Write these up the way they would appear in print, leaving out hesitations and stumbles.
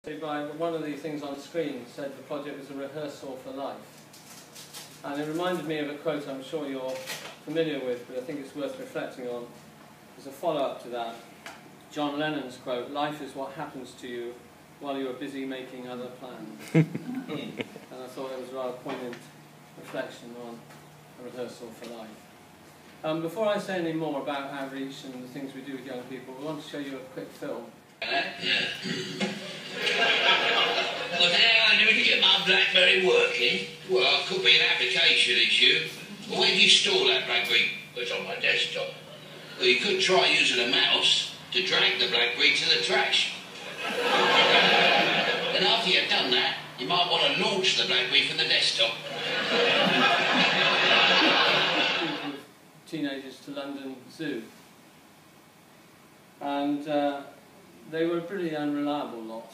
By one of the things on screen said the project was a rehearsal for life. And it reminded me of a quote I'm sure you're familiar with, but I think it's worth reflecting on. As a follow-up to that, John Lennon's quote, "Life is what happens to you while you are busy making other plans." And I thought it was a rather poignant reflection on a rehearsal for life. Before I say any more about outreach and the things we do with young people, we want to show you a quick film. Well, now I need to get my BlackBerry working. Well, it could be an application issue. But where do you store that BlackBerry? It's on my desktop. Well, you could try using a mouse to drag the BlackBerry to the trash. And after you've done that, you might want to launch the BlackBerry from the desktop. Teenagers to London Zoo. And they were a pretty unreliable lot.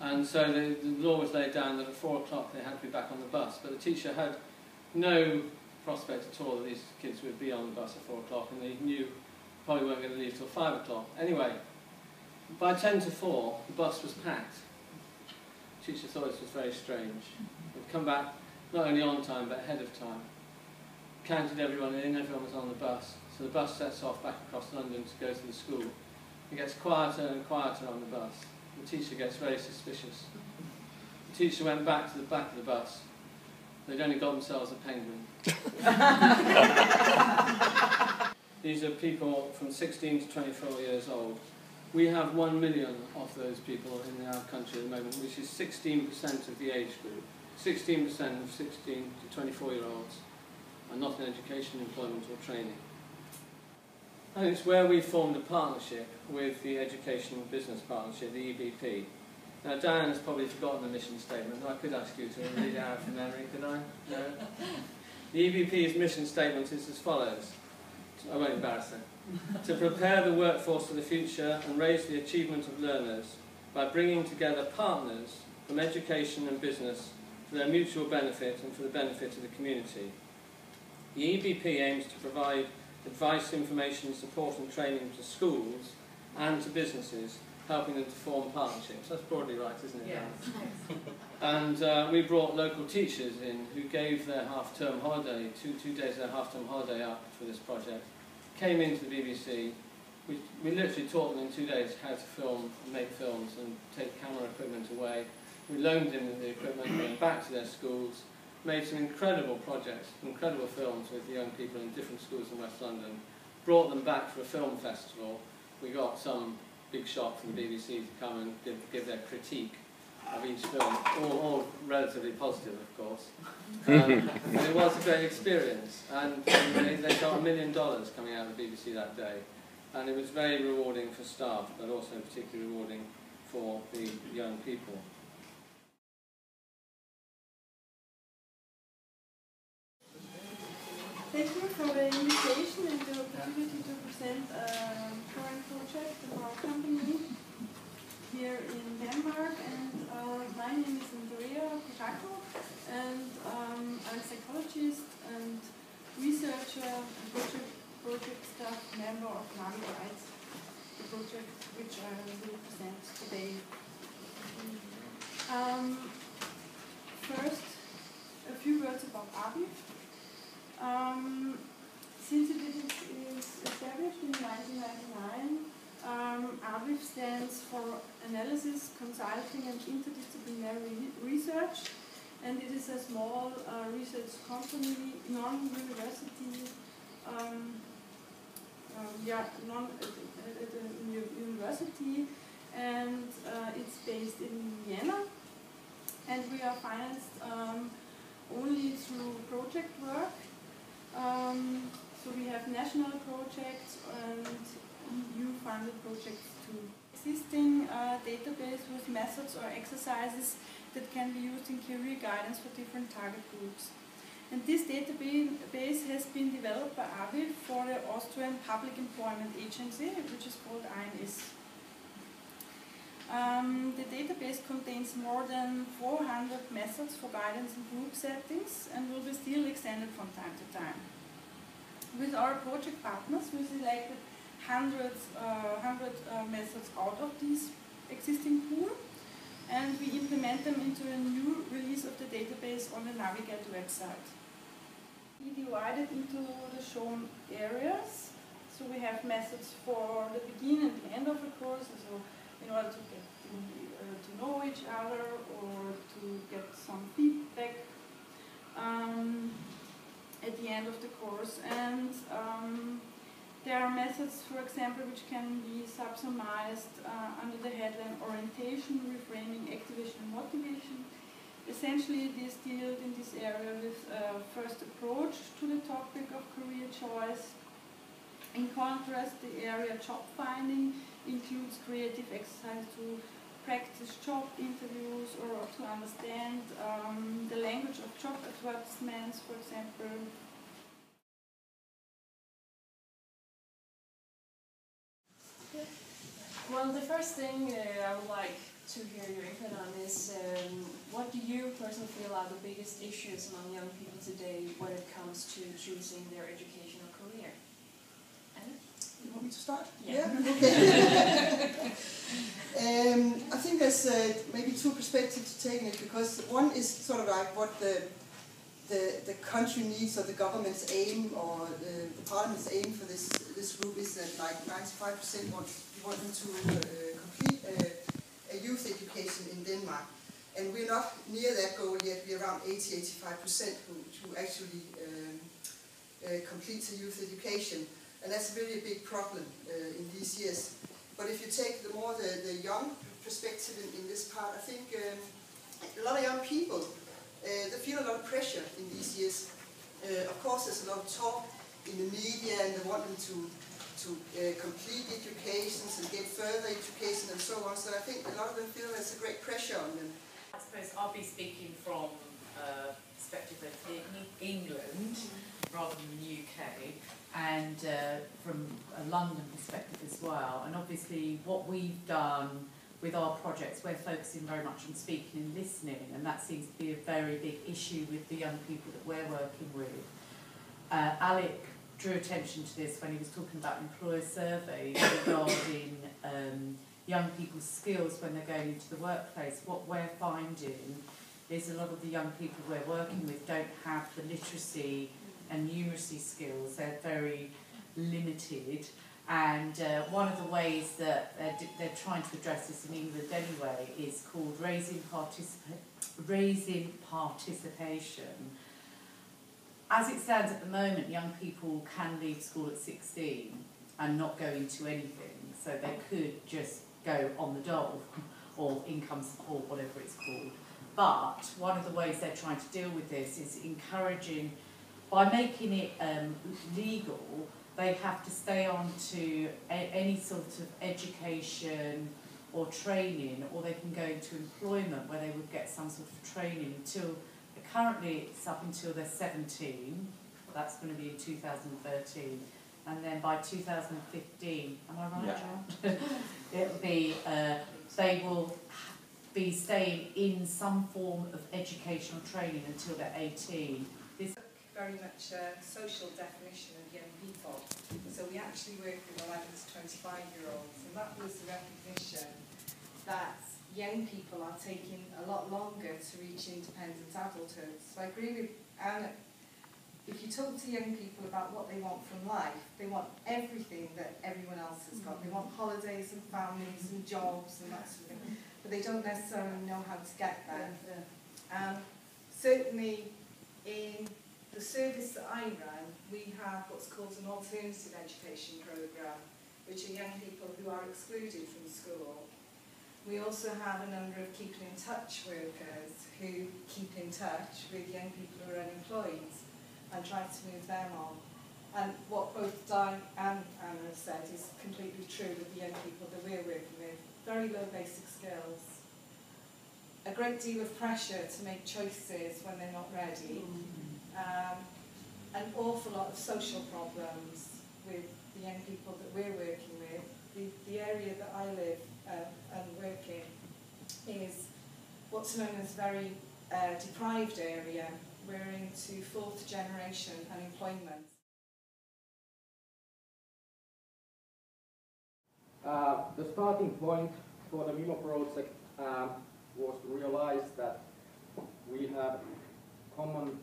And so the law was laid down that at 4 o'clock they had to be back on the bus. But the teacher had no prospect at all that these kids would be on the bus at 4 o'clock, and they knew probably weren't going to leave till 5 o'clock. Anyway, by 10 to 4, the bus was packed. The teacher thought this was very strange. They'd come back not only on time, but ahead of time. Counted everyone in, everyone was on the bus. So the bus sets off back across London to go to the school. It gets quieter and quieter on the bus. The teacher gets very suspicious. The teacher went back to the back of the bus. They'd only got themselves a penguin. These are people from 16 to 24 years old. We have 1 million of those people in our country at the moment, which is 16% of the age group. 16% of 16 to 24-year-olds are not in education, employment or training. And it's where we formed a partnership with the Education Business Partnership, the EBP. Now, Diane has probably forgotten the mission statement. I could ask you to read it out from memory, could I? No? The EBP's mission statement is as follows. I won't embarrass her. To prepare the workforce for the future and raise the achievement of learners by bringing together partners from education and business for their mutual benefit and for the benefit of the community. The EBP aims to provide advice, information, support and training to schools and to businesses, helping them to form partnerships. That's broadly right, isn't it? Yes. And we brought local teachers in who gave their half-term holiday, two days of their half-term holiday up for this project, came into the BBC. We literally taught them in 2 days how to film, make films and take camera equipment away. We loaned them the equipment, went back to their schools, made some incredible projects, incredible films with young people in different schools in West London, brought them back for a film festival. We got some big shot from the BBC to come and give their critique of each film, all relatively positive, of course. And it was a great experience, and they got $1 million coming out of the BBC that day, and it was very rewarding for staff, but also particularly rewarding for the young people. Thank you for the invitation and the opportunity to present a current project of our company here in Denmark. And my name is Andrea Kojako, and I'm a psychologist and researcher and project staff member of Actvise, the project which I will present today. First, a few words about VIfin. Since it is established in 1999, VIfin stands for Analysis, Consulting and Interdisciplinary Research, and it is a small research company, non-university, university, and it's based in Vienna, and we are financed only through project work. So we have national projects and EU-funded projects too. Existing database with methods or exercises that can be used in career guidance for different target groups. And this database has been developed by VIfin for the Austrian Public Employment Agency, which is called INS. The database contains more than 400 methods for guidance in group settings and will be still extended from time to time. With our project partners, we selected 100 methods out of these existing pool, and we implement them into a new release of the database on the Navigate website. We divided into the shown areas. So we have methods for the beginning and the end of the course, so in order to get to know each other or to get some feedback at the end of the course. And there are methods, for example, which can be subsumized under the headline orientation, reframing, activation and motivation. Essentially, it is dealt in this area with first approach to the topic of career choice. In contrast, the area job finding includes creative exercise to practice job interviews or to understand the language of job advertisements, for example. Well, the first thing I would like to hear your input on is what do you personally feel are the biggest issues among young people today when it comes to choosing their educational career? Anna? You want me to start? Yeah. Okay. I think there's maybe two perspectives to take in it, because one is sort of like what the country needs, or the government's aim, or the parliament's aim for this group is that like 95% want them to complete a youth education in Denmark. And we're not near that goal yet. We're around 80-85% who actually complete a youth education. And that's really a big problem in these years. But if you take the young perspective in this part, I think a lot of young people, they feel a lot of pressure in these years. Of course, there's a lot of talk in the media, and they want them to complete educations and get further education and so on. So I think a lot of them feel there's a great pressure on them. I suppose I'll be speaking from a perspective of England rather than the UK, and from a London perspective as well. And obviously what we've done with our projects, we're focusing very much on speaking and listening, and that seems to be a very big issue with the young people that we're working with. Alec drew attention to this when he was talking about employer surveys regarding young people's skills when they're going into the workplace. What we're finding is a lot of the young people we're working with don't have the literacy and numeracy skills. They're very limited, and one of the ways that they're trying to address this in England anyway is called raising participation. As it stands at the moment, young people can leave school at 16 and not go into anything, so they could just go on the dole or income support, whatever it's called. But one of the ways they're trying to deal with this is encouraging, by making it legal, they have to stay on to any sort of education or training, or they can go into employment where they would get some sort of training until, currently it's up until they're 17, that's going to be in 2013, and then by 2015, am I right, Yeah. John? It'll be, they will be staying in some form of educational training until they're 18. This very much a social definition of young people. So we actually work with 11 to 25-year-olds, and that was the recognition that young people are taking a lot longer to reach independent adulthood. So I agree with Anna. If you talk to young people about what they want from life, they want everything that everyone else has got. They want holidays and families and jobs and that sort of thing, but they don't necessarily know how to get there. Certainly in the service that I run, we have what's called an alternative education programme, which are young people who are excluded from school. We also have a number of keeping in touch workers who keep in touch with young people who are unemployed and try to move them on. And what both Di and Anna have said is completely true with the young people that we're working with. Very low basic skills, a great deal of pressure to make choices when they're not ready, an awful lot of social problems with the young people that we're working with. The area that I live and work in is what's known as very deprived area. We're into 4th generation unemployment. The starting point for the MIMO project was to realize that we have common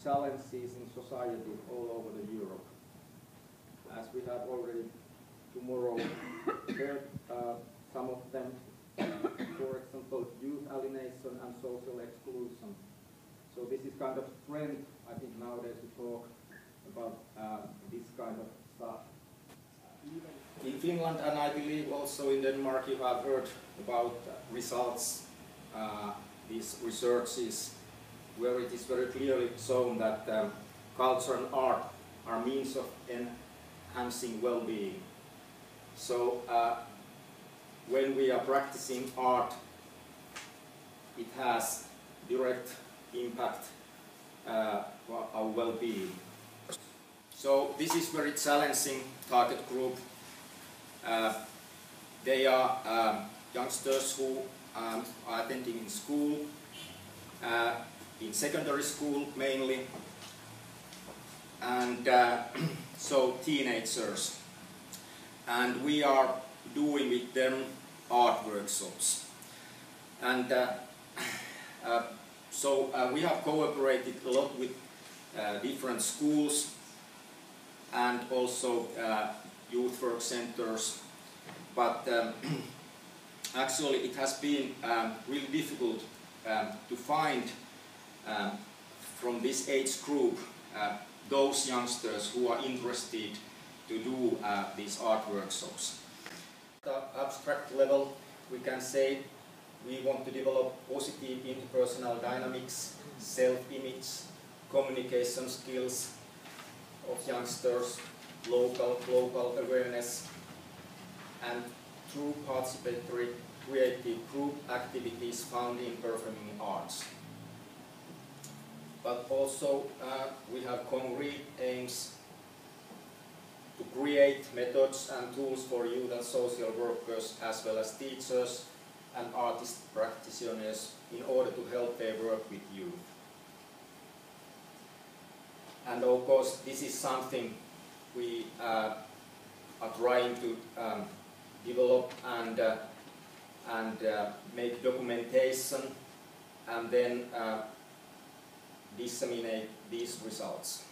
challenges in society all over the Europe. As we have already tomorrow heard some of them, for example, youth alienation and social exclusion. So this is kind of trend, I think, nowadays to talk about this kind of stuff. In Finland, and I believe also in Denmark, you have heard about results, these researches, where it is very clearly shown that culture and art are means of enhancing well-being. So when we are practicing art, it has direct impact on our well-being. So this is very challenging target group. They are youngsters who are attending in school, in secondary school mainly, and so teenagers. And we are doing with them art workshops. And so we have cooperated a lot with different schools and also youth work centers, but actually it has been really difficult to find from this age group those youngsters who are interested to do these art workshops. At the abstract level, we can say we want to develop positive interpersonal dynamics, self-image, communication skills of youngsters, local, global awareness, and through participatory creative group activities found in performing arts. But also we have concrete aims to create methods and tools for youth and social workers as well as teachers and artist practitioners in order to help their work with youth. And of course this is something we are trying to develop and make documentation and then disseminate these results.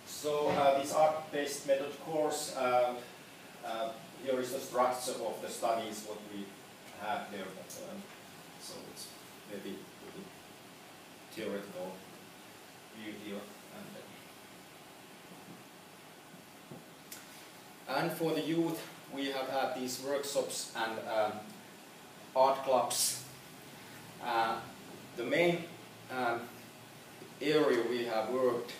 So this art-based method course, here is the structure of the studies what we have there. So it's maybe theoretical view here. And for the youth, we have had these workshops and art clubs. The main area we have worked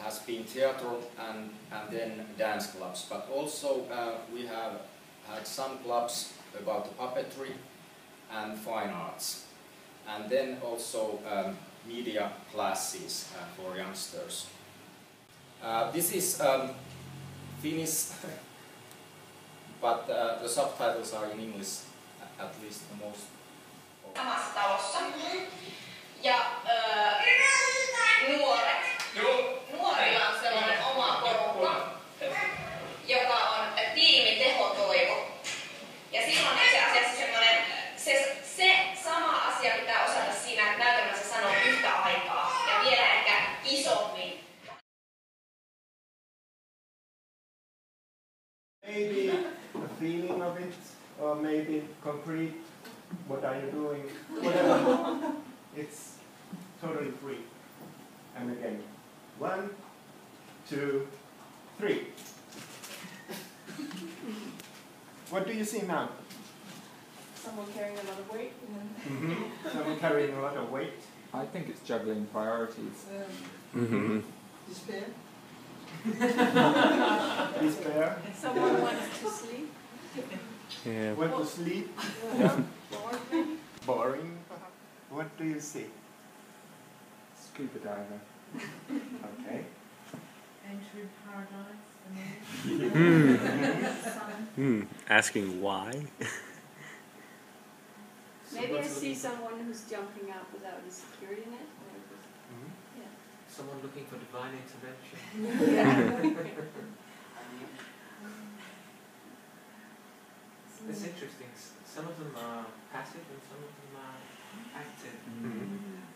has been theatre and then dance clubs, but also we have had some clubs about puppetry and fine arts, and then also media classes for youngsters. This is Finnish, but the subtitles are in English, at least the most. Samassa talossa. Ja nuorilla on sellainen oma porukka, joka on tiimi tehotoivo. Ja silloin itse asiassa semmoinen, se sama asia pitää osata siinä, että näytelmässä sanoo yhtä aikaa ja vielä ehkä isommin. Maybe a feeling of it, or maybe concrete, what are you doing, whatever. It's totally free. And again, 1, 2, 3. What do you see now? Someone carrying a lot of weight. Someone carrying a lot of weight. I think it's juggling priorities. Despair. Despair. Someone wants to sleep. Yeah. Want to sleep? Yeah. Boring, perhaps. What do you see? Scuba diver. Okay. Entering paradise. Asking why? Maybe I see someone who's jumping out without a security net. Someone looking for divine intervention. Yeah. It's interesting. Some of them are passive and some of them are active. Mm.